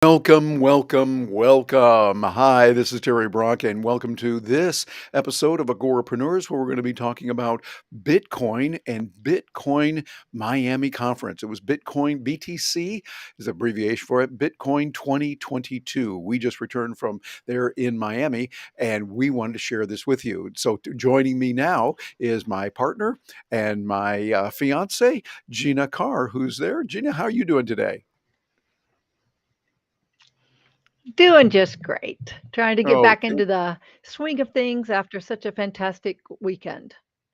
Welcome, welcome, welcome. Hi, this is Terry Brock, and welcome to this episode of Agorapreneurs, where we're going to be talking about Bitcoin and Bitcoin Miami Conference. It was Bitcoin BTC is the abbreviation for it, Bitcoin 2022. We just returned from there in Miami, and we wanted to share this with you. So, joining me now is my partner and my fiance, Gina Carr, who's there. Gina, how are you doing today? Doing just great. Trying to get back Okay. into the swing of things after such a fantastic week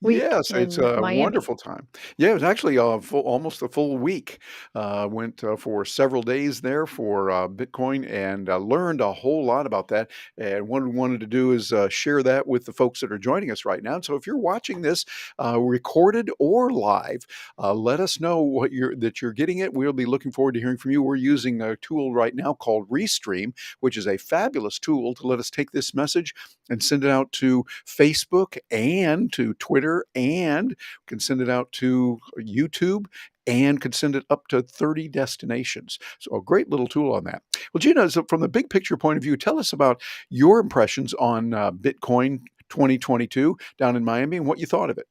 Yes, it's in a Miami. wonderful time. Yeah, it was actually almost a full week. Went for several days there for Bitcoin and learned a whole lot about that. And what we wanted to do is share that with the folks that are joining us right now. And so if you're watching this recorded or live, let us know that you're getting it. We'll be looking forward to hearing from you. We're using a tool right now called Restream, which is a fabulous tool to let us take this message and send it out to Facebook and to Twitter, and can send it out to YouTube, and could send it up to 30 destinations. So a great little tool on that. Well, Gina, so from the big picture point of view, tell us about your impressions on Bitcoin 2022 down in Miami and what you thought of it.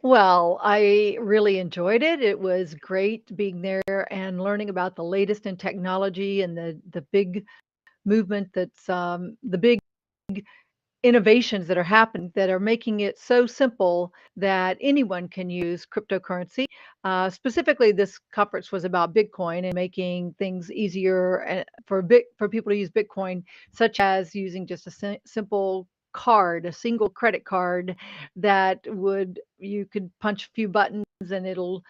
Well, I really enjoyed it. It was great being there and learning about the latest in technology and the big movement that's the big innovations that are happening that are making it so simple that anyone can use cryptocurrency. Specifically, this conference was about Bitcoin and making things easier for people to use Bitcoin, such as using just a simple card, a single credit card that would you could punch a few buttons and it'll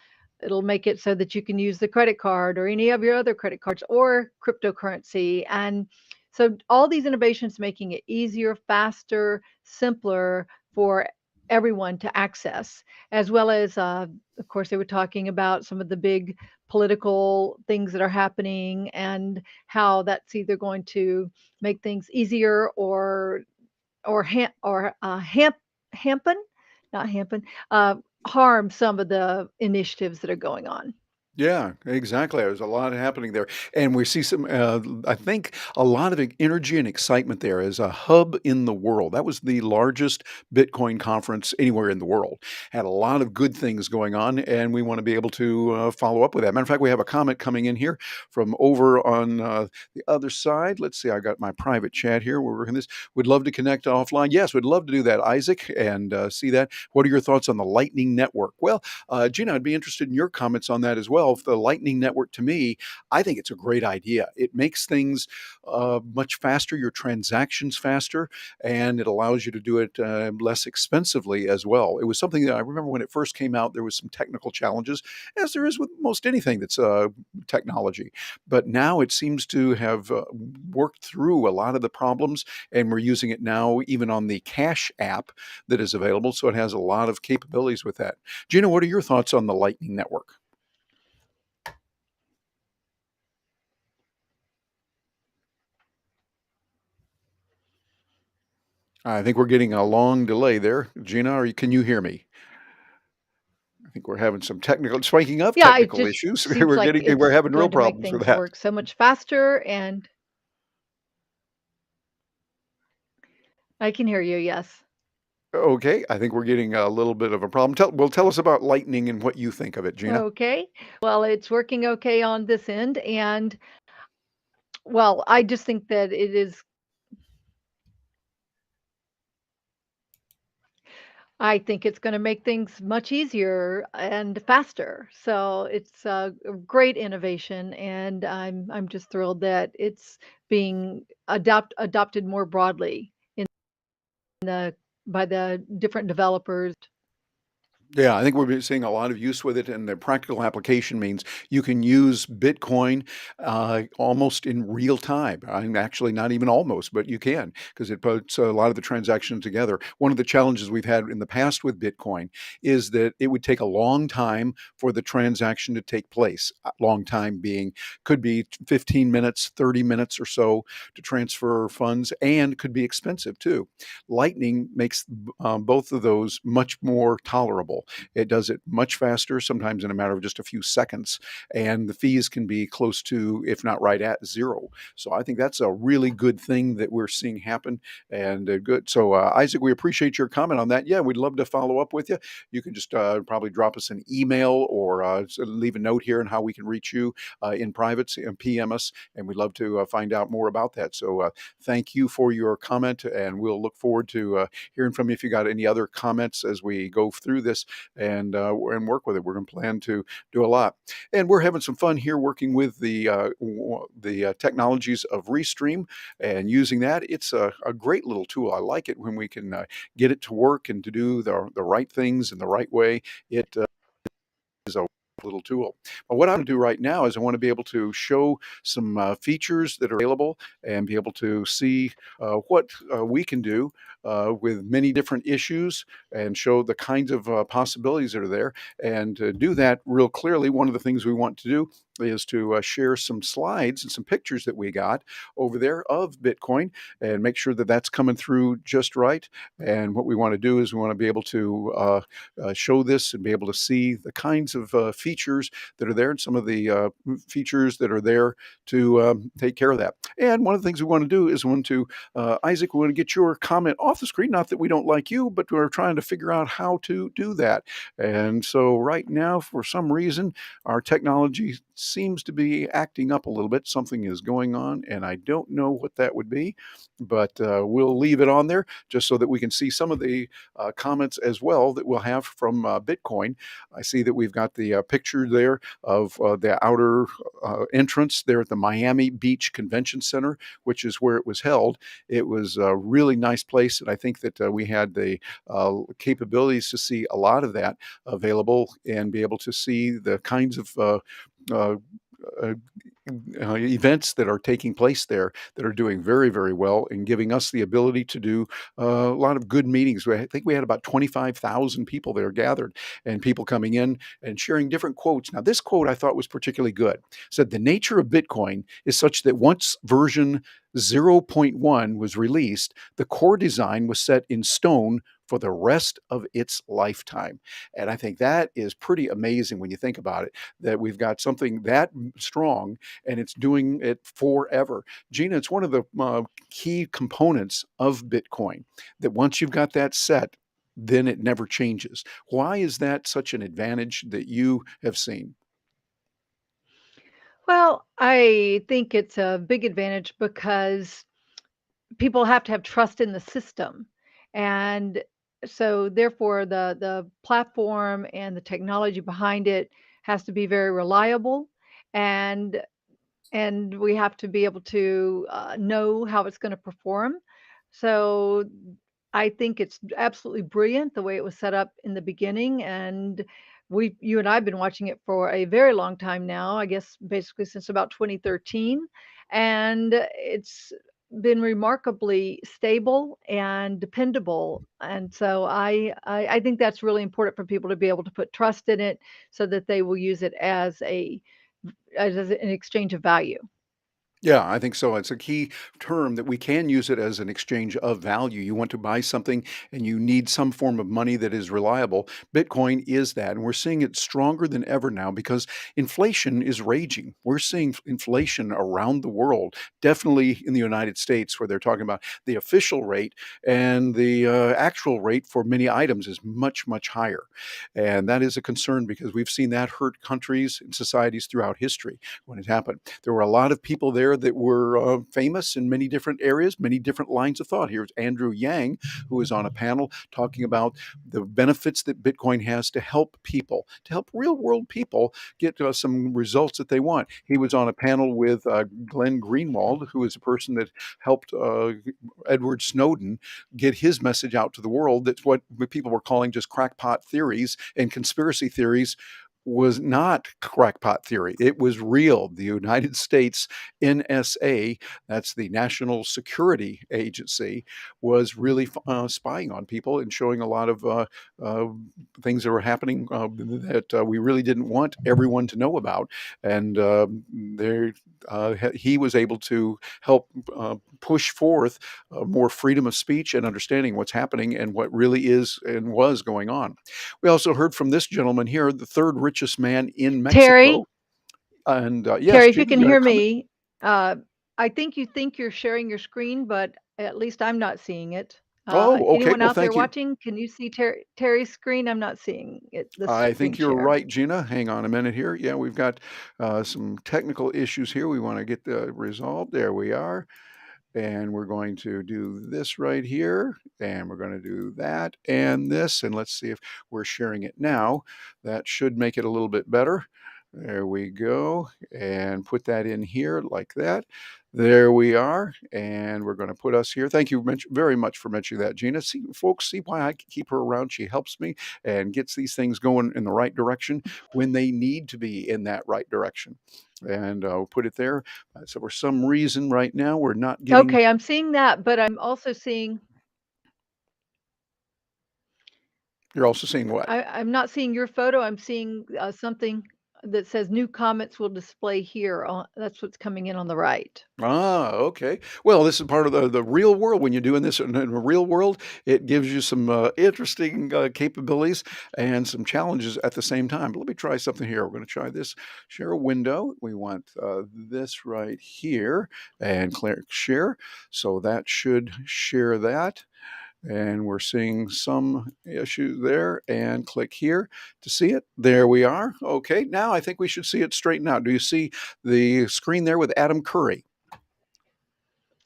make it so that you can use the credit card or any of your other credit cards or cryptocurrency. And so all these innovations making it easier, faster, simpler for everyone to access, as well as, of course, they were talking about some of the big political things that are happening and how that's either going to make things easier or hampen, not hampen, uh, harm some of the initiatives that are going on. Yeah, exactly. There's a lot happening there. And we see some, I think, a lot of energy and excitement there as a hub in the world. That was the largest Bitcoin conference anywhere in the world. Had a lot of good things going on, and we want to be able to follow up with that. Matter of fact, we have a comment coming in here from over on the other side. Let's see, I got my private chat here. We're working this. Would love to connect offline. Yes, we'd love to do that, Isaac, and see that. What are your thoughts on the Lightning Network? Well, Gina, I'd be interested in your comments on that as well. If the Lightning Network, to me, I think it's a great idea. It makes things much faster, your transactions faster, and it allows you to do it less expensively as well. It was something that I remember when it first came out, there was some technical challenges, as there is with most anything that's technology. But now it seems to have worked through a lot of the problems, and we're using it now even on the Cash app that is available. So it has a lot of capabilities with that. Gina, what are your thoughts on the Lightning Network? I think we're getting a long delay there. Gina, can you hear me? I think we're having some technical, speaking of Yeah, it technical just issues, seems like we're it's having real going to make problems with things that. work so much faster, and I can hear you, yes. Okay, I think we're getting a little bit of a problem. Tell us about Lightning and what you think of it, Gina. Okay. Well, it's working okay on this end, and well, I just think that I think it's gonna make things much easier and faster. So it's a great innovation, and I'm just thrilled that it's being adopted more broadly in the by the different developers. Yeah, I think we're seeing a lot of use with it, and the practical application means you can use Bitcoin almost in real time. I'm actually not even almost, but you can because it puts a lot of the transactions together. One of the challenges we've had in the past with Bitcoin is that it would take a long time for the transaction to take place. A long time being could be 15 minutes, 30 minutes or so to transfer funds, and could be expensive too. Lightning makes both of those much more tolerable. reliable. It does it much faster, sometimes in a matter of just a few seconds, and the fees can be close to, if not right at zero. So I think that's a really good thing that we're seeing happen, and good. So Isaac, we appreciate your comment on that. Yeah, we'd love to follow up with you. You can just probably drop us an email or leave a note here on how we can reach you in private, and PM us, and we'd love to find out more about that. So thank you for your comment, and we'll look forward to hearing from you if you got any other comments as we go through this and work with it. We're going to plan to do a lot, and we're having some fun here working with the technologies of Restream and using that. It's a great little tool. I like it when we can get it to work and to do the right things in the right way. It is a little tool. But what I'm going to do right now is I want to be able to show some features that are available and be able to see what we can do with many different issues and show the kinds of possibilities that are there. And to do that real clearly, one of the things we want to do is to share some slides and some pictures that we got over there of Bitcoin and make sure that that's coming through just right. And what we want to do is we want to be able to show this and be able to see the kinds of features that are there and some of the features that are there to take care of that. And one of the things we want to do is we want to, Isaac, we want to get your comment off the screen. Not that we don't like you, but we're trying to figure out how to do that. And so right now, for some reason, our technology seems to be acting up a little bit. Something is going on, and I don't know what that would be, but we'll leave it on there just so that we can see some of the comments as well that we'll have from Bitcoin. I see that we've got the picture there of the outer entrance there at the Miami Beach Convention Center, which is where it was held. It was a really nice place, and I think that we had the capabilities to see a lot of that available and be able to see the kinds of uh, uh, events that are taking place there that are doing very, very well and giving us the ability to do a lot of good meetings. I think we had about 25,000 people there gathered and people coming in and sharing different quotes. Now, this quote I thought was particularly good. It said, "The nature of Bitcoin is such that once version 0.1 was released, the core design was set in stone for the rest of its lifetime." And I think that is pretty amazing when you think about it, that we've got something that strong and it's doing it forever. Gina, it's one of the key components of Bitcoin that once you've got that set, then it never changes. Why is that such an advantage that you have seen? Well, I think it's a big advantage because people have to have trust in the system. And so therefore the platform and the technology behind it has to be very reliable, and we have to be able to know how it's going to perform. So I think it's absolutely brilliant the way it was set up in the beginning, and you and I have been watching it for a very long time now. I guess basically since about 2013, and it's been remarkably stable and dependable. And so I think that's really important for people to be able to put trust in it, so that they will use it as an exchange of value. Yeah, I think so. It's a key term that we can use it as an exchange of value. You want to buy something and you need some form of money that is reliable. Bitcoin is that. And we're seeing it stronger than ever now because inflation is raging. We're seeing inflation around the world, definitely in the United States, where they're talking about the official rate and the actual rate for many items is much, much higher. And that is a concern because we've seen that hurt countries and societies throughout history when it happened. There were a lot of people there that were famous in many different areas, many different lines of thought. Here's Andrew Yang, who is on a panel talking about the benefits that Bitcoin has to help people, to help real world people get some results that they want. He was on a panel with Glenn Greenwald, who is a person that helped Edward Snowden get his message out to the world. That's what people were calling just crackpot theories and conspiracy theories was not crackpot theory. It was real. The United States NSA, that's the National Security Agency, was really spying on people and showing a lot of uh, things that were happening that we really didn't want everyone to know about. And he was able to help push forth more freedom of speech and understanding what's happening and what really is and was going on. We also heard from this gentleman here, the third richest man in Mexico. Terry, And yes, Terry, if you Gina, can you got a hear comment? me, uh, I think you're sharing your screen, but at least I'm not seeing it. Oh, okay. Anyone Well, out there thank you. watching, can you see Terry's screen? I'm not seeing it, the I screen think you're share. right, Gina. Hang on a minute here. Yeah, we've got some technical issues here. We want to get resolved. There we are. And we're going to do this right here, and we're going to do that and this, and let's see if we're sharing it now. That should make it a little bit better. There we go, and put that in here like that. There we are, and we're going to put us here. Thank you very much for mentioning that, Gina. See, folks, see why I keep her around. She helps me and gets these things going in the right direction when they need to be in that right direction. And we'll put it there. So for some reason right now, we're not getting. Okay, I'm seeing that, but I'm also seeing You're also seeing what? I'm not seeing your photo. I'm seeing something that says new comments will display here. That's what's coming in on the right. Ah, okay. Well, this is part of the real world. When you're doing this in the real world, it gives you some interesting capabilities and some challenges at the same time. But let me try something here. We're going to try this. Share a window. We want this right here and click share. So that should share that. And we're seeing some issues there, and click here to see it. There we are. Okay, now I think we should see it straighten out. Do you see the screen there with Adam Curry?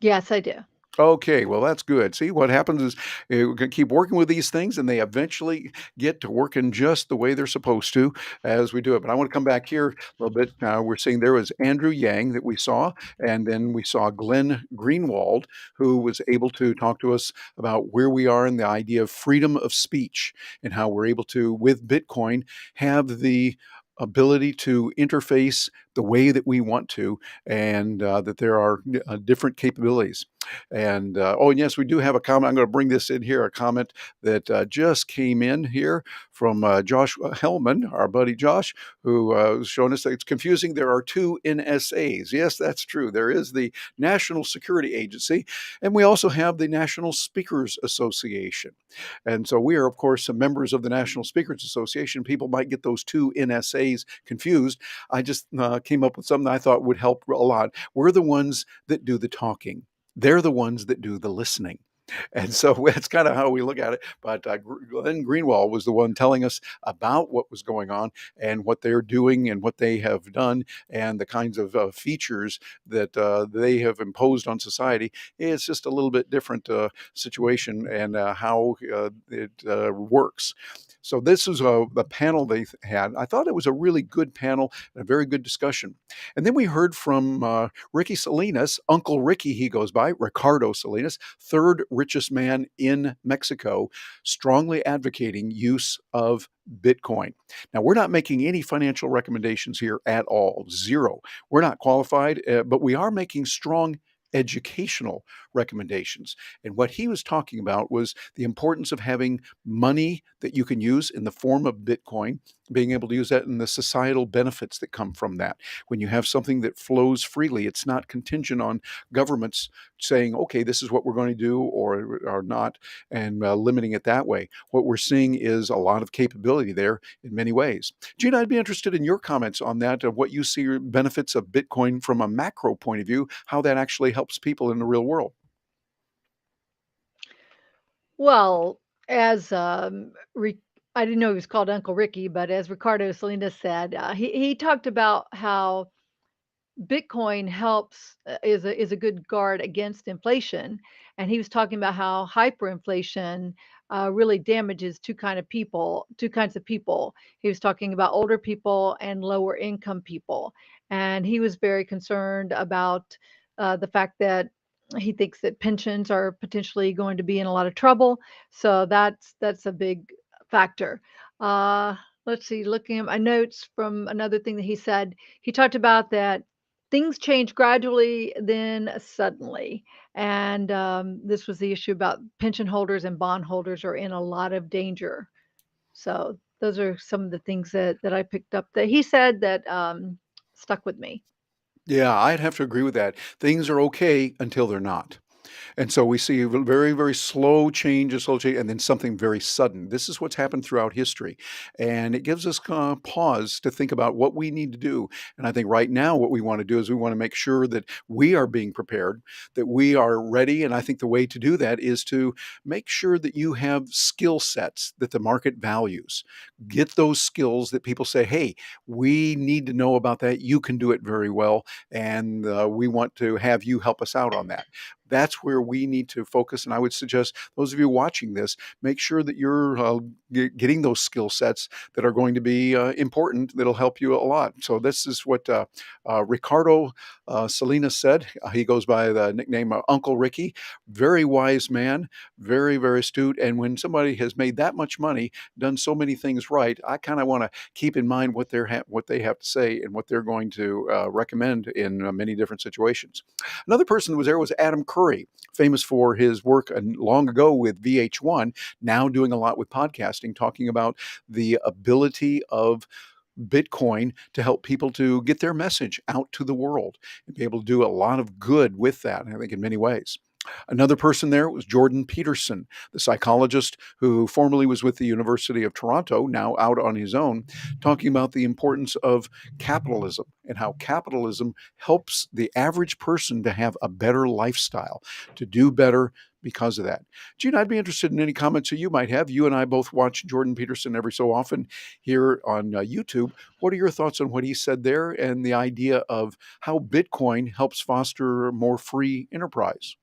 Yes, I do. Okay, well, that's good. See, what happens is we can keep working with these things and they eventually get to working just the way they're supposed to as we do it. But I want to come back here a little bit. We're seeing there was Andrew Yang that we saw, and then we saw Glenn Greenwald, who was able to talk to us about where we are in the idea of freedom of speech and how we're able to, with Bitcoin, have the ability to interface the way that we want to, and that there are different capabilities. And oh, and yes, we do have a comment. I'm going to bring this in here. A comment that just came in here from Josh Hellman, our buddy Josh, who was showing us that it's confusing. There are two NSAs. Yes, that's true. There is the National Security Agency, and we also have the National Speakers Association. And so we are, of course, some members of the National Speakers Association. People might get those two NSAs confused. I just came up with something I thought would help a lot. We're the ones that do the talking. They're the ones that do the listening. And so that's kind of how we look at it. But Glenn Greenwald was the one telling us about what was going on and what they're doing and what they have done and the kinds of features that they have imposed on society. It's just a little bit different situation and how it works. So this is the panel they had. I thought it was a really good panel and a very good discussion. And then we heard from Ricky Salinas, Uncle Ricky, he goes by, Ricardo Salinas, third richest man in Mexico, strongly advocating use of Bitcoin. Now, we're not making any financial recommendations here at all, zero. We're not qualified, but we are making strong educational recommendations. And what he was talking about was the importance of having money that you can use in the form of Bitcoin, being able to use that and the societal benefits that come from that. When you have something that flows freely, it's not contingent on governments saying, okay, this is what we're going to do or not, and limiting it that way. What we're seeing is a lot of capability there in many ways. Gina, I'd be interested in your comments on that, of what you see benefits of Bitcoin from a macro point of view, how that actually helps people in the real world. Well, as I didn't know he was called Uncle Ricky, but as Ricardo Salinas said, he talked about how Bitcoin helps is a good guard against inflation, and he was talking about how hyperinflation really damages two kinds of people. He was talking about older people and lower income people, and he was very concerned about the fact that he thinks that pensions are potentially going to be in a lot of trouble. So that's a big factor. Uh, let's see, looking at my notes from another thing that he said, he talked about that things change gradually, then suddenly. And this was the issue about pension holders and bond holders are in a lot of danger. So those are some of the things that I picked up that he said that stuck with me. Yeah, I'd have to agree with that. Things are okay until they're not. And so we see a very, very slow change, and then something very sudden. This is what's happened throughout history. And it gives us pause to think about what we need to do. And I think right now, what we want to do is we want to make sure that we are being prepared, that we are ready. And I think the way to do that is to make sure that you have skill sets that the market values. Get those skills that people say, hey, we need to know about that. You can do it very well. And we want to have you help us out on that. That's where we need to focus. And I would suggest those of you watching this, make sure that you're getting those skill sets that are going to be important, that'll help you a lot. So, this is what Ricardo Salinas said. He goes by the nickname Uncle Ricky. Very wise man, very, very astute. And when somebody has made that much money, done so many things right, I kind of want to keep in mind what they have to say and what they're going to recommend in many different situations. Another person who was there was Adam Curry, famous for his work long ago with VH1, now doing a lot with podcasting, talking about the ability of Bitcoin to help people to get their message out to the world and be able to do a lot of good with that, I think, in many ways. Another person there was Jordan Peterson, the psychologist who formerly was with the University of Toronto, now out on his own, talking about the importance of capitalism and how capitalism helps the average person to have a better lifestyle, to do better because of that. Gene, I'd be interested in any comments that you might have. You and I both watch Jordan Peterson every so often here on YouTube. What are your thoughts on what he said there and the idea of how Bitcoin helps foster more free enterprise?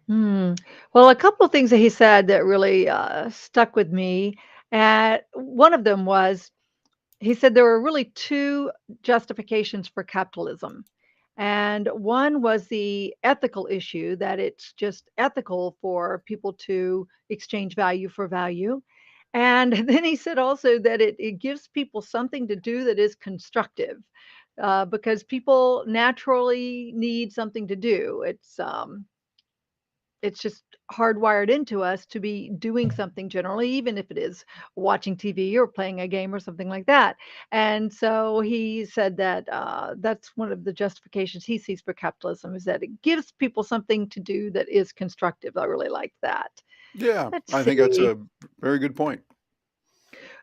Hmm. Well, a couple of things that he said that really stuck with me. One of them was he said there were really two justifications for capitalism. And one was the ethical issue that it's just ethical for people to exchange value for value. And then he said also that it gives people something to do that is constructive because people naturally need something to do. It's just hardwired into us to be doing something generally, even if it is watching TV or playing a game or something like that. And so he said that that's one of the justifications he sees for capitalism is that it gives people something to do that is constructive. I really like that. Yeah, Let's I think that's see. a very good point.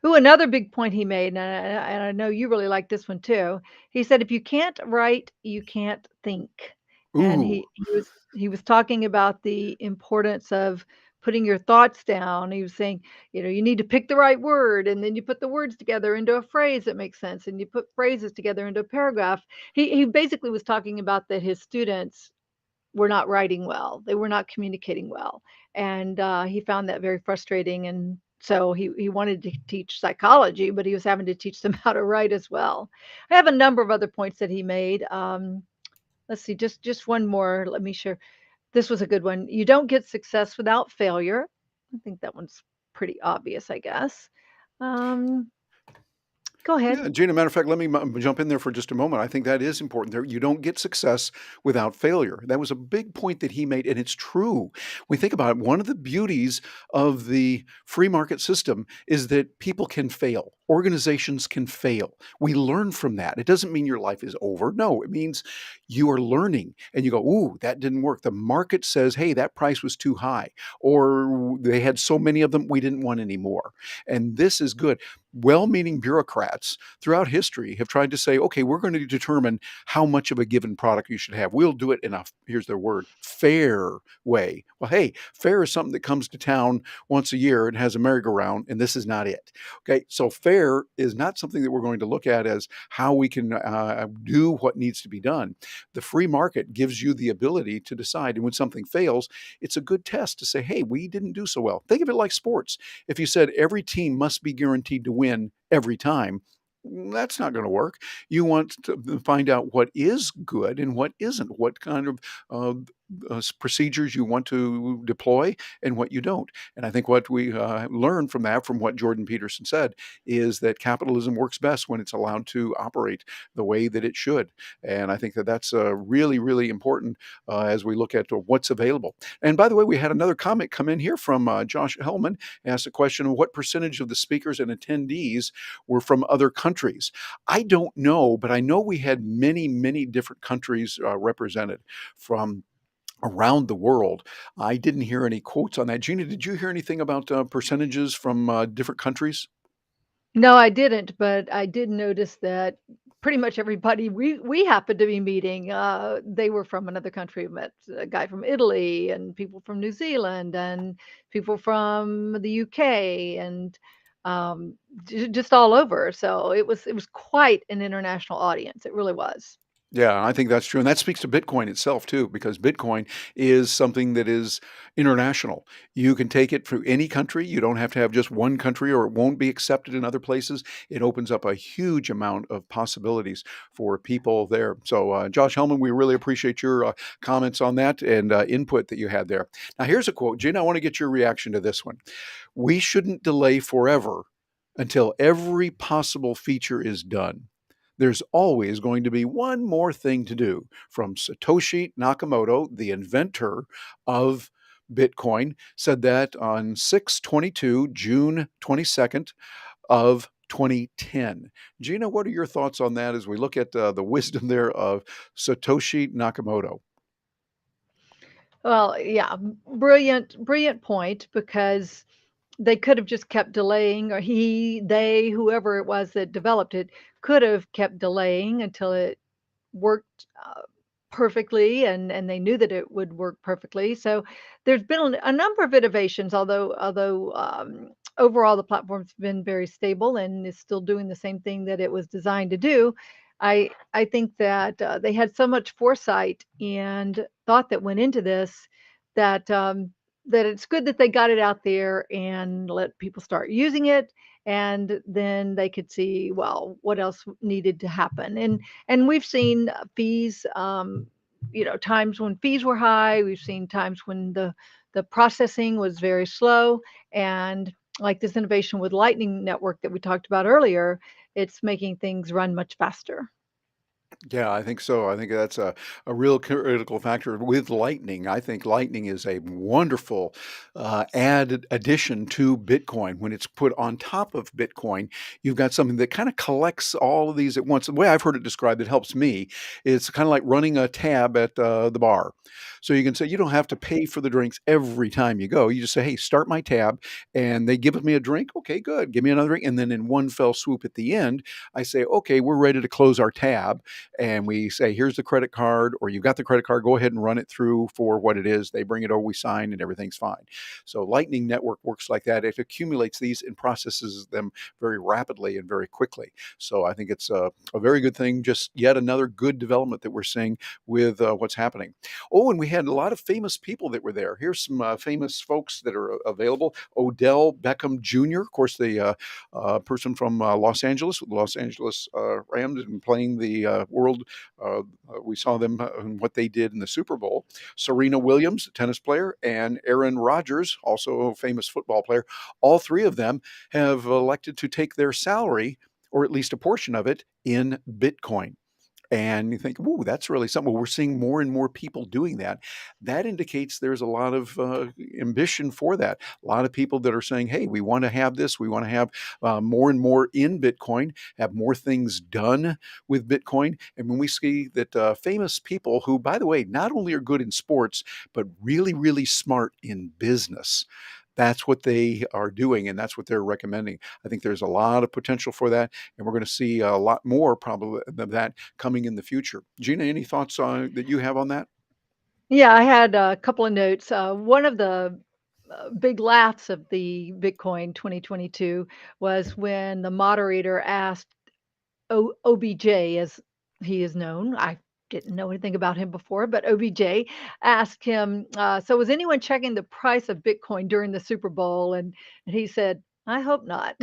Ooh, another big point he made, and I know you really like this one too. He said, "If you can't write, you can't think." And Ooh, he was talking about the importance of putting your thoughts down. He was saying, you know, you need to pick the right word, and then you put the words together into a phrase that makes sense, and you put phrases together into a paragraph. He basically was talking about that his students were not writing well. They were not communicating well, and he found that very frustrating. And so he wanted to teach psychology, but he was having to teach them how to write as well. I have a number of other points that he made. Let's see, just one more. Let me share. This was a good one. You don't get success without failure. I think that one's pretty obvious, I guess. Um, Go ahead. yeah, Gina, matter of fact, let me jump in there for just a moment. I think that is important there. You don't get success without failure. That was a big point that he made, and it's true. We think about it. One of the beauties of the free market system is that people can fail. Organizations can fail. We learn from that. It doesn't mean your life is over. No, it means you are learning and you go, ooh, that didn't work. The market says, hey, that price was too high, or they had so many of them, we didn't want any more. And this is good. Well meaning bureaucrats throughout history have tried to say, okay, we're going to determine how much of a given product you should have. We'll do it in a, here's their word, fair way. Well, hey, fair is something that comes to town once a year and has a merry-go-round, and this is not it. Okay, so fair is not something that we're going to look at as how we can do what needs to be done. The free market gives you the ability to decide, and when something fails, it's a good test to say, hey, we didn't do so well. Think of it like sports. If you said every team must be guaranteed to win every time, that's not going to work. You want to find out what is good and what isn't, what kind of procedures you want to deploy and what you don't. And I think what we learned from that, from what Jordan Peterson said, is that capitalism works best when it's allowed to operate the way that it should. And I think that that's really, really important as we look at what's available. And by the way, we had another comment come in here from Josh Hellman, asked a question of what percentage of the speakers and attendees were from other countries. I don't know, but I know we had many, many different countries represented, from around the world. I didn't hear any quotes on that. Gina, did you hear anything about percentages from different countries? No, I didn't, but I did notice that pretty much everybody we happened to be meeting, they were from another country. Met a guy from Italy and people from New Zealand and people from the UK and just all over. So it was quite an international audience. It really was. Yeah, I think that's true, and that speaks to Bitcoin itself too, because Bitcoin is something that is international. You can take it through any country. You don't have to have just one country, or it won't be accepted in other places. It opens up a huge amount of possibilities for people there. So, Josh Hellman, we really appreciate your comments on that and input that you had there. Now, here's a quote, Gina. I want to get your reaction to this one. We shouldn't delay forever until every possible feature is done. There's always going to be one more thing to do. From Satoshi Nakamoto, the inventor of Bitcoin, said that on 6/22, June 22nd of 2010. Gina, what are your thoughts on that as we look at the wisdom there of Satoshi Nakamoto? Well, yeah, brilliant, brilliant point because they could have just kept delaying, or they, whoever it was that developed it, could have kept delaying until it worked perfectly, and they knew that it would work perfectly. So there's been a number of innovations, although overall the platform's been very stable and is still doing the same thing that it was designed to do. I think that they had so much foresight and thought that went into this that that it's good that they got it out there and let people start using it, and then they could see, well, what else needed to happen. And we've seen fees, times when fees were high. We've seen times when the processing was very slow, and like this innovation with Lightning Network that we talked about earlier, it's making things run much faster. Yeah, I think so. I think that's a real critical factor with Lightning. I think Lightning is a wonderful added addition to Bitcoin. When it's put on top of Bitcoin, you've got something that kind of collects all of these at once. The way I've heard it described that helps me, it's kind of like running a tab at the bar. So you can say you don't have to pay for the drinks every time you go. You just say, "Hey, start my tab," and they give me a drink. Okay, good. Give me another drink, and then in one fell swoop at the end, I say, "Okay, we're ready to close our tab." And we say, here's the credit card, or you've got the credit card, go ahead and run it through for what it is. They bring it over, we sign, and everything's fine. So Lightning Network works like that. It accumulates these and processes them very rapidly and very quickly. So I think it's a very good thing, just yet another good development that we're seeing with what's happening. Oh, and we had a lot of famous people that were there. Here's some famous folks that are available. Odell Beckham Jr., of course, the person from Los Angeles, with the Los Angeles Rams, and playing the world. We saw them and what they did in the Super Bowl. Serena Williams, a tennis player, and Aaron Rodgers, also a famous football player. All three of them have elected to take their salary, or at least a portion of it, in Bitcoin. And you think, "Ooh, that's really something." Well, we're seeing more and more people doing that. That indicates there's a lot of ambition for that. A lot of people that are saying, "Hey, we want to have this. We want to have more and more in Bitcoin, have more things done with Bitcoin." And when we see that famous people who, by the way, not only are good in sports, but really, really smart in business, that's what they are doing, and that's what they're recommending. I think there's a lot of potential for that, and we're going to see a lot more probably of that coming in the future. Gina, any thoughts that you have on that? Yeah, I had a couple of notes. One of the big laughs of the Bitcoin 2022 was when the moderator asked OBJ, as he is known. I didn't know anything about him before, but OBJ asked him, "So was anyone checking the price of Bitcoin during the Super Bowl?" And he said, "I hope not."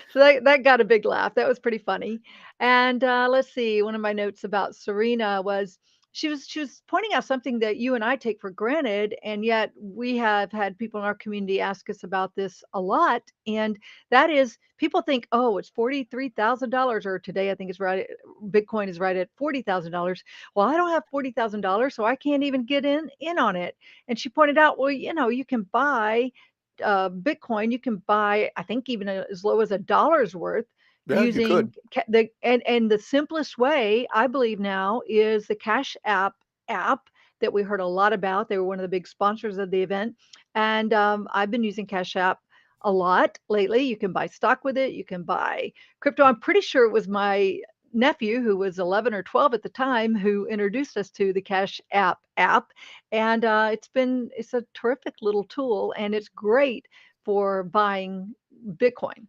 So that got a big laugh. That was pretty funny. And let's see, one of my notes about Serena was she was pointing out something that you and I take for granted, and yet we have had people in our community ask us about this a lot. And that is, people think, oh, it's $43,000, or today I think it's right. Bitcoin is right at $40,000. Well, I don't have $40,000, so I can't even get in on it. And she pointed out, well, you can buy Bitcoin, you can buy, I think, even as low as a dollar's worth Yeah, you could. using the simplest way, I believe now, is the Cash App. that we heard a lot about. They were one of the big sponsors of the event, and I've been using Cash App a lot lately. You can buy stock with it. You can buy crypto. I'm pretty sure it was my nephew, who was 11 or 12 at the time, who introduced us to the Cash App, and it's a terrific little tool, and it's great for buying Bitcoin.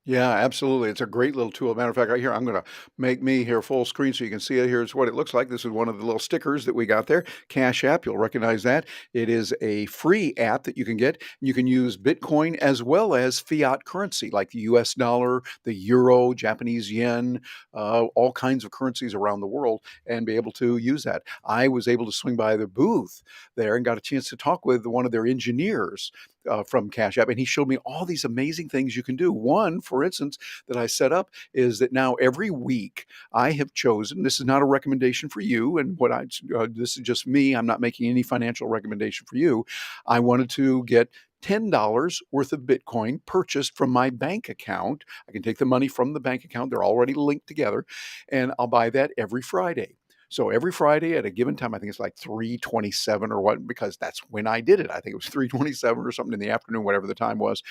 Yeah, absolutely. It's a great little tool. Matter of fact, right here, I'm going to make me here full screen so you can see it. Here's what it looks like. This is one of the little stickers that we got there. Cash App, you'll recognize that. It is a free app that you can get. You can use Bitcoin as well as fiat currency like the US dollar, the euro, Japanese yen, all kinds of currencies around the world, and be able to use that. I was able to swing by the booth there and got a chance to talk with one of their engineers from Cash App, and he showed me all these amazing things you can do. One, for instance, that I set up is that now every week I have chosen. This is not a recommendation for you, and this is just me. I'm not making any financial recommendation for you. I wanted to get $10 worth of Bitcoin purchased from my bank account. I can take the money from the bank account, they're already linked together, and I'll buy that every Friday. So every Friday at a given time, I think it's like 3:27 or what, because that's when I did it. I think it was 3:27 or something in the afternoon, whatever the time was,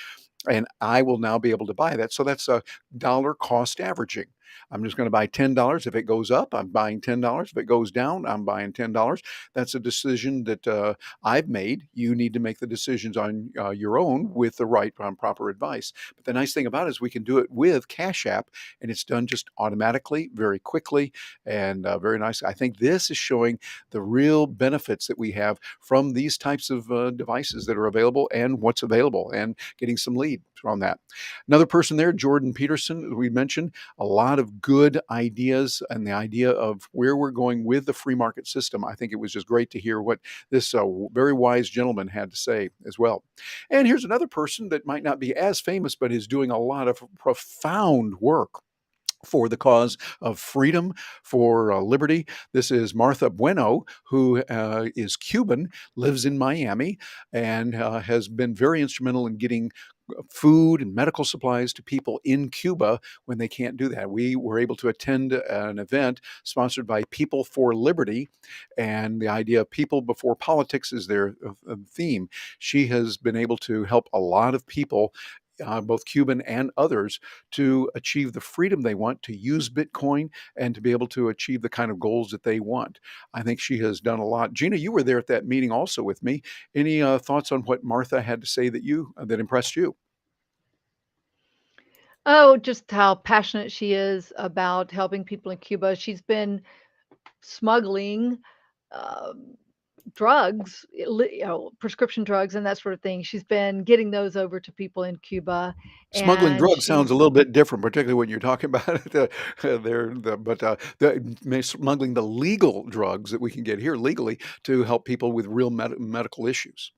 and I will now be able to buy that. So that's a dollar cost averaging. I'm just going to buy $10. If it goes up, I'm buying $10. If it goes down, I'm buying $10. That's a decision that I've made. You need to make the decisions on your own with the right proper advice. But the nice thing about it is we can do it with Cash App, and it's done just automatically, very quickly, and very nice. I think this is showing the real benefits that we have from these types of devices that are available and what's available, and getting some lead from that. Another person there, Jordan Peterson, we mentioned a lot of good ideas and the idea of where we're going with the free market system. I think it was just great to hear what this very wise gentleman had to say as well. And here's another person that might not be as famous, but is doing a lot of profound work for the cause of freedom, for liberty. This is Martha Bueno, who is Cuban, lives in Miami, and has been very instrumental in getting food and medical supplies to people in Cuba when they can't do that. We were able to attend an event sponsored by People for Liberty, and the idea of people before politics is their theme. She has been able to help a lot of people, both Cuban and others, to achieve the freedom they want, to use Bitcoin, and to be able to achieve the kind of goals that they want. I think she has done a lot. Gina, you were there at that meeting also with me. Any thoughts on what Martha had to say that impressed you? Oh, just how passionate she is about helping people in Cuba. She's been smuggling, um, drugs, prescription drugs and that sort of thing. She's been getting those over to people in Cuba, Smuggling and drugs sounds a she's little bit different, particularly when you're talking about smuggling the legal drugs that we can get here legally to help people with real medical issues.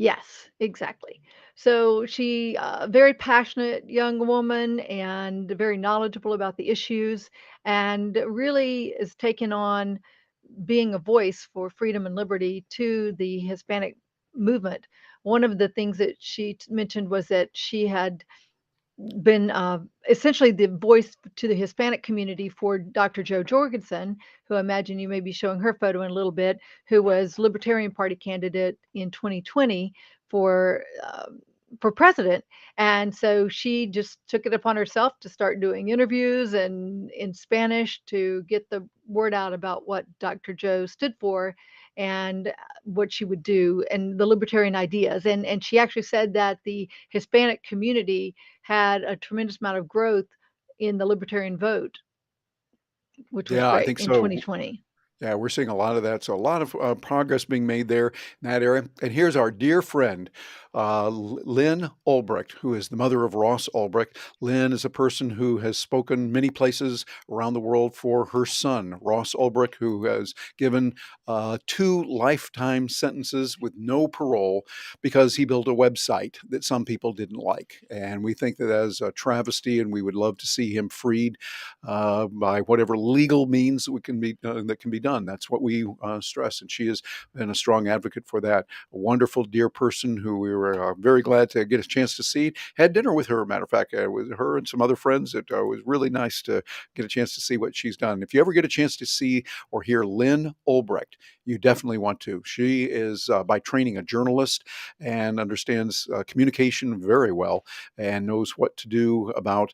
yes, exactly. So she, very passionate young woman and very knowledgeable about the issues, and really is taking on being a voice for freedom and liberty to the Hispanic movement. One of the things that she mentioned was that she had been essentially the voice to the Hispanic community for Dr. Jo Jorgensen, who I imagine you may be showing her photo in a little bit, who was Libertarian Party candidate in 2020 for president. And so she just took it upon herself to start doing interviews and in Spanish to get the word out about what Dr. Joe stood for and what she would do and the libertarian ideas. And she actually said that the Hispanic community had a tremendous amount of growth in the libertarian vote, which was Yeah, I great think in so. 2020. Yeah, we're seeing a lot of that. So a lot of progress being made there in that area. And here's our dear friend, Lynn Ulbricht, who is the mother of Ross Ulbricht. Lynn is a person who has spoken many places around the world for her son, Ross Ulbricht, who has given 2 lifetime sentences with no parole because he built a website that some people didn't like. And we think that that is a travesty, and we would love to see him freed by whatever legal means that can be done. That's what we stress, and she has been a strong advocate for that. A wonderful, dear person who we were very glad to get a chance to see. Had dinner with her, matter of fact, with her and some other friends. It was really nice to get a chance to see what she's done. If you ever get a chance to see or hear Lynn Olbrecht, you definitely want to. She is by training a journalist and understands communication very well and knows what to do about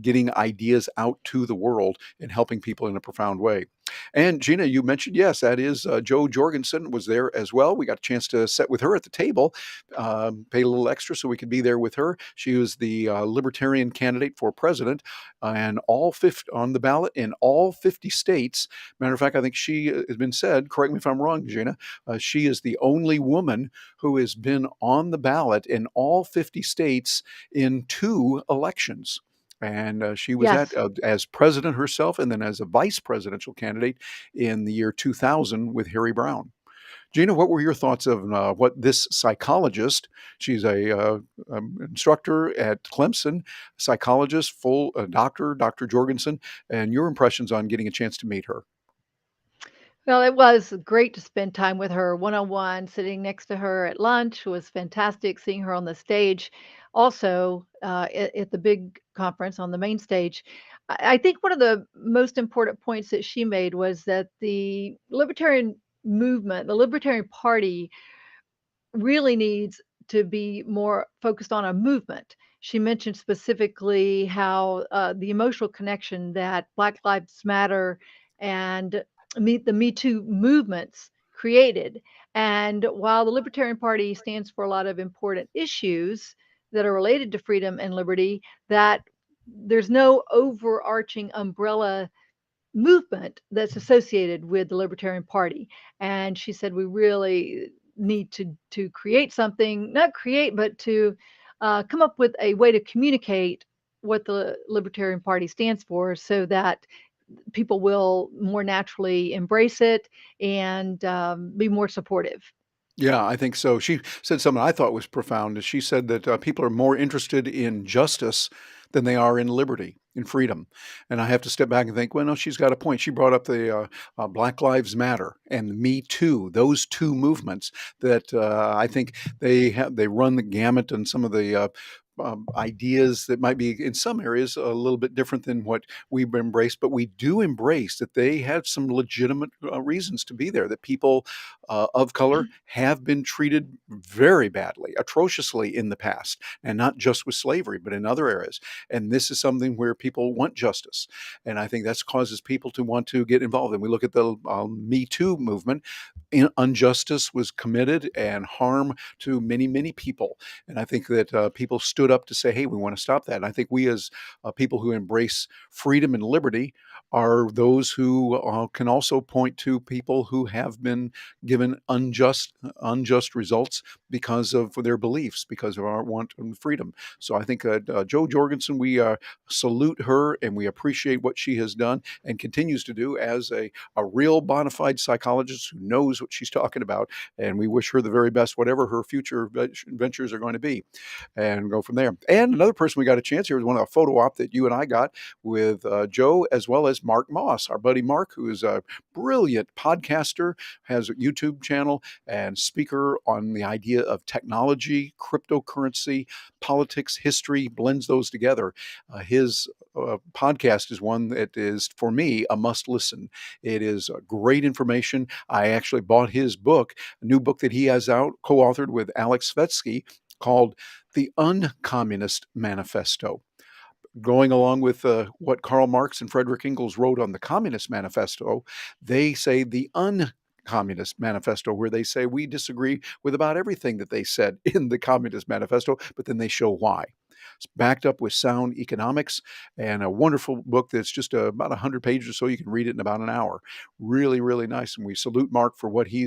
getting ideas out to the world and helping people in a profound way. And Gina, you mentioned, yes, that is Jo Jorgensen was there as well. We got a chance to sit with her at the table, paid a little extra so we could be there with her. She was the Libertarian candidate for president and all 50 on the ballot in all 50 states. Matter of fact, I think she has been said, correct me if I'm wrong, Gina, she is the only woman who has been on the ballot in all 50 states in two elections. And she was at Yes. as president herself, and then as a vice presidential candidate in the year 2000 with Harry Brown. Gina, what were your thoughts of what this psychologist? She's a instructor at Clemson, psychologist, full doctor, Dr. Jorgensen, and your impressions on getting a chance to meet her. Well, it was great to spend time with her one-on-one. Sitting next to her at lunch was fantastic. Seeing her on the stage, also at the big conference on the main stage. I think one of the most important points that she made was that the libertarian movement, the Libertarian Party, really needs to be more focused on a movement. She mentioned specifically how the emotional connection that Black Lives Matter and the Me Too movements created. And while the Libertarian Party stands for a lot of important issues that are related to freedom and liberty, that there's no overarching umbrella movement that's associated with the Libertarian Party. And she said we really need to create something, not create, but to come up with a way to communicate what the Libertarian Party stands for, so that people will more naturally embrace it and be more supportive. Yeah, I think so. She said something I thought was profound. Is she said that people are more interested in justice than they are in liberty, in freedom. And I have to step back and think, well, no, she's got a point. She brought up the Black Lives Matter and Me Too, those two movements that I think they run the gamut on some of the ideas that might be in some areas a little bit different than what we've embraced, but we do embrace that they have some legitimate reasons to be there. That people of color have been treated very badly, atrociously in the past, and not just with slavery, but in other areas. And this is something where people want justice, and I think that causes people to want to get involved. And we look at the Me Too movement. Injustice was committed and harm to many, many people. And I think that people stood up to say, hey, we want to stop that. And I think we, as people who embrace freedom and liberty, are those who can also point to people who have been given unjust results because of their beliefs, because of our want and freedom. So I think Jo Jorgensen, we salute her and we appreciate what she has done and continues to do as a real bona fide psychologist who knows what she's talking about. And we wish her the very best, whatever her future ventures are going to be, and go from there. And another person we got a chance here was one of the photo op that you and I got with Jo, as well as Mark Moss, our buddy Mark, who is a brilliant podcaster, has a YouTube channel and speaker on the idea of technology, cryptocurrency, politics, history, blends those together. His podcast is one that is, for me, a must listen. It is great information. I actually bought his book, a new book that he has out, co authored with Alex Svetsky, called The Uncommunist Manifesto, going along with what Karl Marx and Frederick Engels wrote on the Communist Manifesto. They say the Uncommunist Manifesto, where they say we disagree with about everything that they said in the Communist Manifesto, but then they show why. It's backed up with sound economics and a wonderful book that's just about 100 pages or so. You can read it in about an hour. Really, really nice. And we salute Mark for what he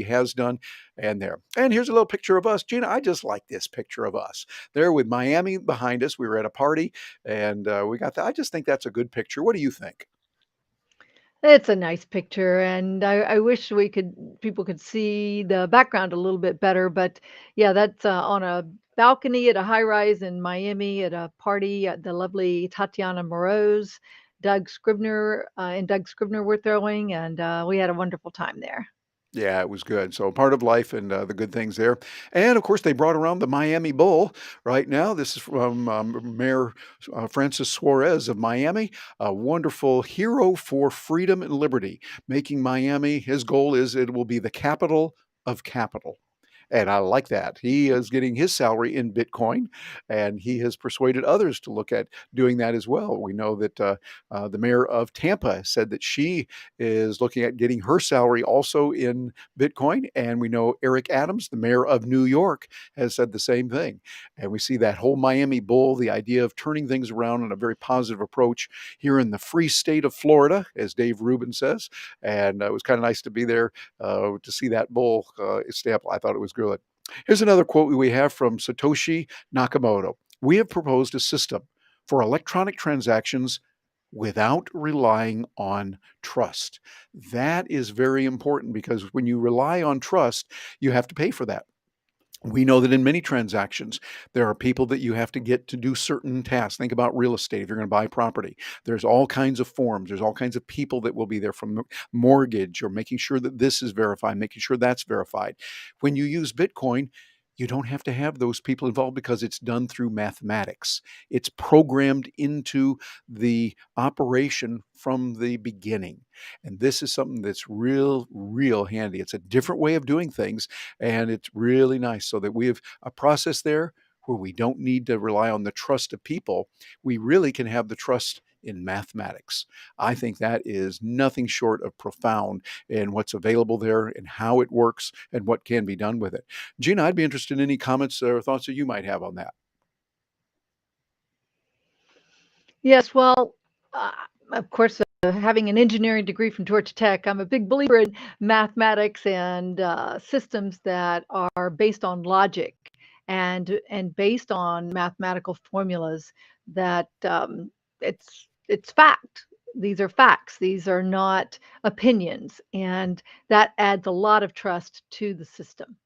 has done. And there. And here's a little picture of us. Gina, I just like this picture of us there with Miami behind us. We were at a party and we got that. I just think that's a good picture. What do you think? It's a nice picture, and I wish people could see the background a little bit better. But yeah, that's on a balcony at a high rise in Miami at a party at the lovely Tatiana Moroz, Doug Scribner, and Doug Scribner were throwing, and we had a wonderful time there. Yeah, it was good. So part of life and the good things there. And of course, they brought around the Miami Bull right now. This is from Mayor Francis Suarez of Miami, a wonderful hero for freedom and liberty, making Miami, his goal is it will be the capital of capital. And I like that. He is getting his salary in Bitcoin, and he has persuaded others to look at doing that as well. We know that the mayor of Tampa said that she is looking at getting her salary also in Bitcoin. And we know Eric Adams, the mayor of New York, has said the same thing. And we see that whole Miami Bull, the idea of turning things around in a very positive approach here in the free state of Florida, as Dave Rubin says. And it was kind of nice to be there to see that bull stamp. I thought it was good. Here's another quote we have from Satoshi Nakamoto. We have proposed a system for electronic transactions without relying on trust. That is very important because when you rely on trust, you have to pay for that. We know that in many transactions, there are people that you have to get to do certain tasks. Think about real estate. If you're going to buy property, there's all kinds of forms. There's all kinds of people that will be there from mortgage or making sure that this is verified, making sure that's verified. When you use Bitcoin, you don't have to have those people involved because it's done through mathematics. It's programmed into the operation from the beginning. And this is something that's real handy. It's a different way of doing things, and it's really nice so that we have a process there where we don't need to rely on the trust of people. We really can have the trust in mathematics. I think that is nothing short of profound in what's available there and how it works and what can be done with it. Gina, I'd be interested in any comments or thoughts that you might have on that. Yes, well, uh, of course, having an engineering degree from Georgia Tech, I'm a big believer in mathematics and systems that are based on logic and based on mathematical formulas that it's fact. These are facts. These are not opinions, and that adds a lot of trust to the system.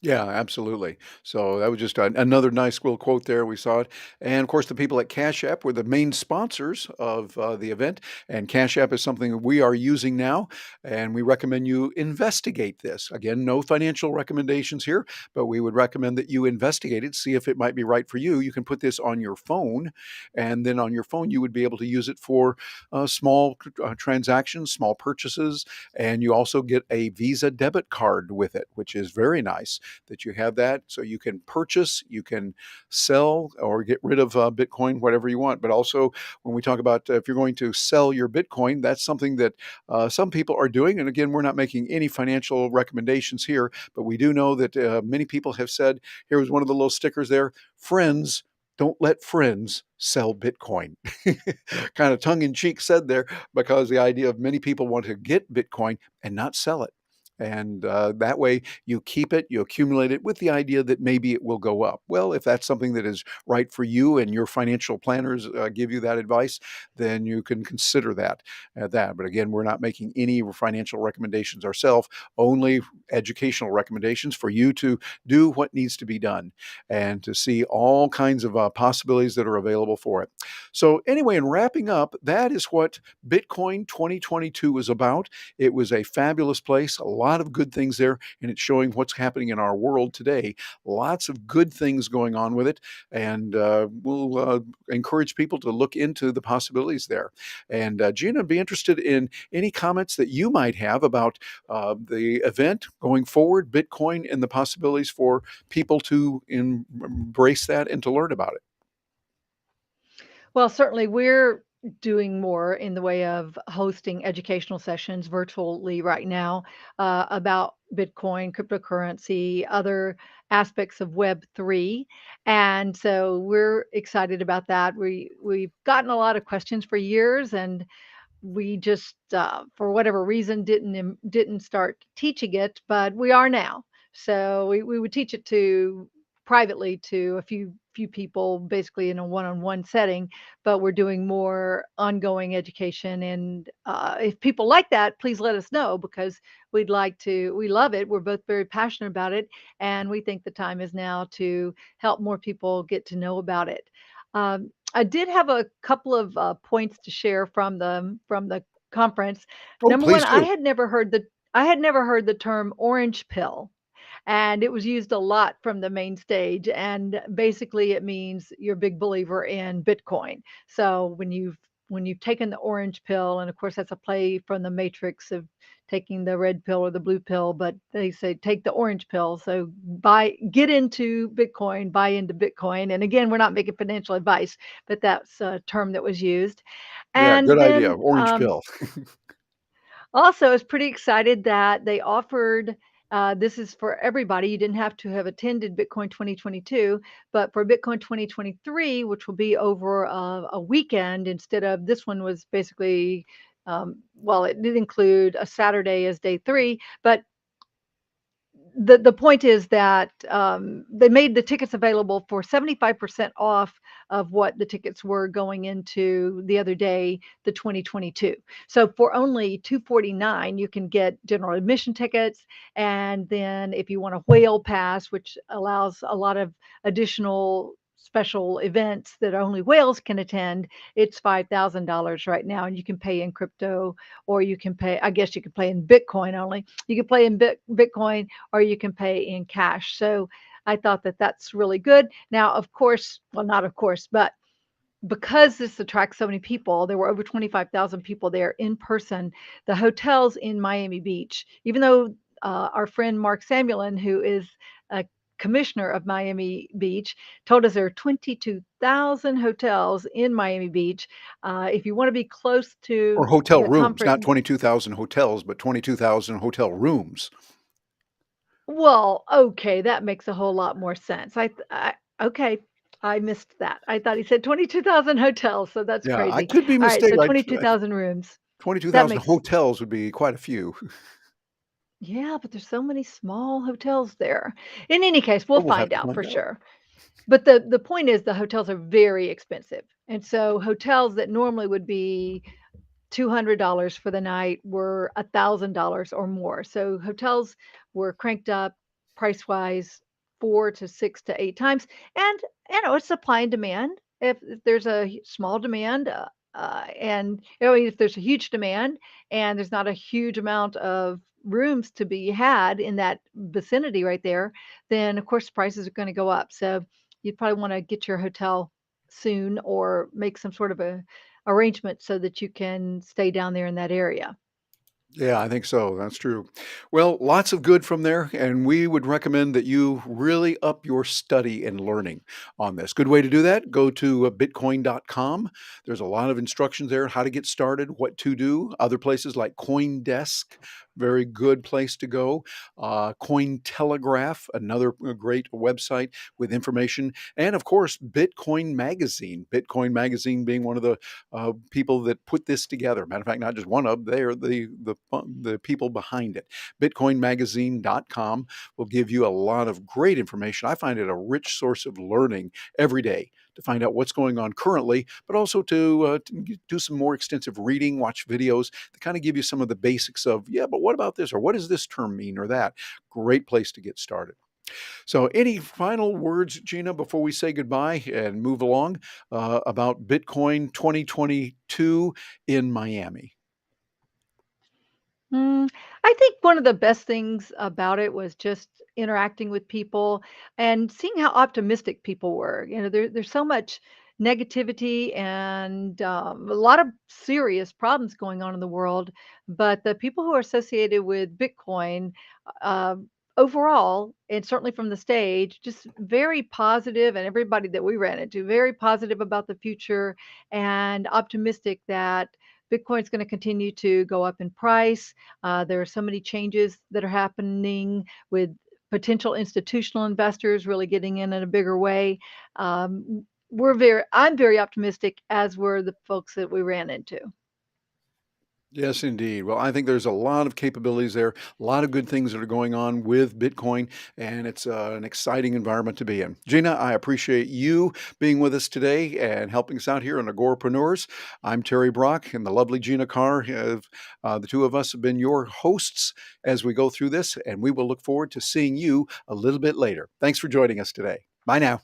Yeah, absolutely. So that was just another nice little quote there. We saw it. And of course, the people at Cash App were the main sponsors of the event. And Cash App is something that we are using now. And we recommend you investigate this. Again, no financial recommendations here, but we would recommend that you investigate it, see if it might be right for you. You can put this on your phone. And then on your phone, you would be able to use it for small transactions, small purchases. And you also get a Visa debit card with it, which is very nice that you have that so you can purchase, you can sell or get rid of Bitcoin, whatever you want. But also, when we talk about if you're going to sell your Bitcoin, that's something that some people are doing. And again, we're not making any financial recommendations here, but we do know that many people have said, here was one of the little stickers there, friends. Don't let friends sell Bitcoin. Kind of tongue in cheek said there, because the idea of many people want to get Bitcoin and not sell it. And that way you keep it, you accumulate it with the idea that maybe it will go up. Well, if that's something that is right for you and your financial planners give you that advice, then you can consider that. But again, we're not making any financial recommendations ourselves, only educational recommendations for you to do what needs to be done and to see all kinds of possibilities that are available for it. So anyway, in wrapping up, that is what Bitcoin 2022 is about. It was a fabulous place, a lot of good things there, and it's showing what's happening in our world today. Lots of good things going on with it, and we'll encourage people to look into the possibilities there. And Gina, I'd be interested in any comments that you might have about the event going forward, Bitcoin, and the possibilities for people to embrace that and to learn about it. Well, certainly we're doing more in the way of hosting educational sessions virtually right now about Bitcoin, cryptocurrency, other aspects of Web3. And so we're excited about that. We've gotten a lot of questions for years, and we just for whatever reason didn't start teaching it, but we are now. So we would teach it to privately to a few people, basically in a one-on-one setting, but we're doing more ongoing education. And if people like that, please let us know, because we love it, we're both very passionate about it, and we think the time is now to help more people get to know about it. I did have a couple of points to share from the conference. Oh, Number one, please do. I I had never heard the term orange pill, and it was used a lot from the main stage, and basically it means you're a big believer in Bitcoin. So when you've taken the orange pill, and of course that's a play from the matrix of taking the red pill or the blue pill, but they say take the orange pill. So get into Bitcoin, buy into Bitcoin. And again, we're not making financial advice, but that's a term that was used. Yeah, And good idea. then Orange pill. also, I was pretty excited that they offered this is for everybody. You didn't have to have attended Bitcoin 2022, but for Bitcoin 2023, which will be over a weekend instead of this one was basically, well, it did include a Saturday as day three, but the point is that they made the tickets available for 75% off of what the tickets were going into the other day, the 2022. So for only 249, you can get general admission tickets, and then if you want a whale pass, which allows a lot of additional special events that only whales can attend, it's $5,000 right now, and you can pay in crypto, or you can pay. I guess you can pay in Bitcoin only. You can play in Bitcoin, or you can pay in cash. So I thought that that's really good. Now, of course, well, not of course, but because this attracts so many people, there were over 25,000 people there in person. The hotels in Miami Beach, even though our friend Mark Samulin, who is a commissioner of Miami Beach, told us there are 22,000 hotels in Miami Beach. If you want to be close Or to hotel the rooms, not conference, 22,000 hotels, but 22,000 hotel rooms. well, okay, that makes a whole lot more sense. Okay, I missed that. I thought he said 22,000 hotels, so that's Yeah, I crazy. could be All right, so mistaken. 22,000 rooms. That 22,000 makes hotels would be quite a few. Yeah, but there's so many small hotels there. In any case, we'll But we'll have find to out for find out. sure. But the point is the hotels are very expensive. And so hotels that normally would be $200 for the night were $1,000 or more. So hotels were cranked up price wise 4 to 6 to 8 times. And it's supply and demand. If there's a small demand, and if there's a huge demand and there's not a huge amount of rooms to be had in that vicinity right there, then of course prices are going to go up. So you'd probably want to get your hotel soon or make some sort of a arrangement so that you can stay down there in that area. Yeah, I think so. That's true. Well, lots of good from there, and we would recommend that you really up your study and learning on this. Good way to do that, go to bitcoin.com. There's a lot of instructions there how to get started, what to do. Other places like CoinDesk, very good place to go. Cointelegraph, another great website with information. And of course, Bitcoin Magazine. Bitcoin Magazine being one of the people that put this together. Matter of fact, not just one of, they're the people behind it. Bitcoinmagazine.com will give you a lot of great information. I find it a rich source of learning every day to find out what's going on currently, but also to do some more extensive reading, watch videos to kind of give you some of the basics of, yeah, but what about this? Or what does this term mean or that? Great place to get started. So, any final words, Gina, before we say goodbye and move along about Bitcoin 2022 in Miami? Mm, I think one of the best things about it was just interacting with people and seeing how optimistic people were. There's so much negativity and a lot of serious problems going on in the world, but the people who are associated with Bitcoin, uh, overall, and certainly from the stage, just very positive, and everybody that we ran into, very positive about the future and optimistic that Bitcoin's going to continue to go up in price. There are so many changes that are happening with potential institutional investors really getting in a bigger way. I'm very optimistic, as were the folks that we ran into. Yes, indeed. Well, I think there's a lot of capabilities there, a lot of good things that are going on with Bitcoin, and it's an exciting environment to be in. Gina, I appreciate you being with us today and helping us out here on Agorapreneurs. I'm Terry Brock, and the lovely Gina Carr. The two of us have been your hosts as we go through this, and we will look forward to seeing you a little bit later. Thanks for joining us today. Bye now.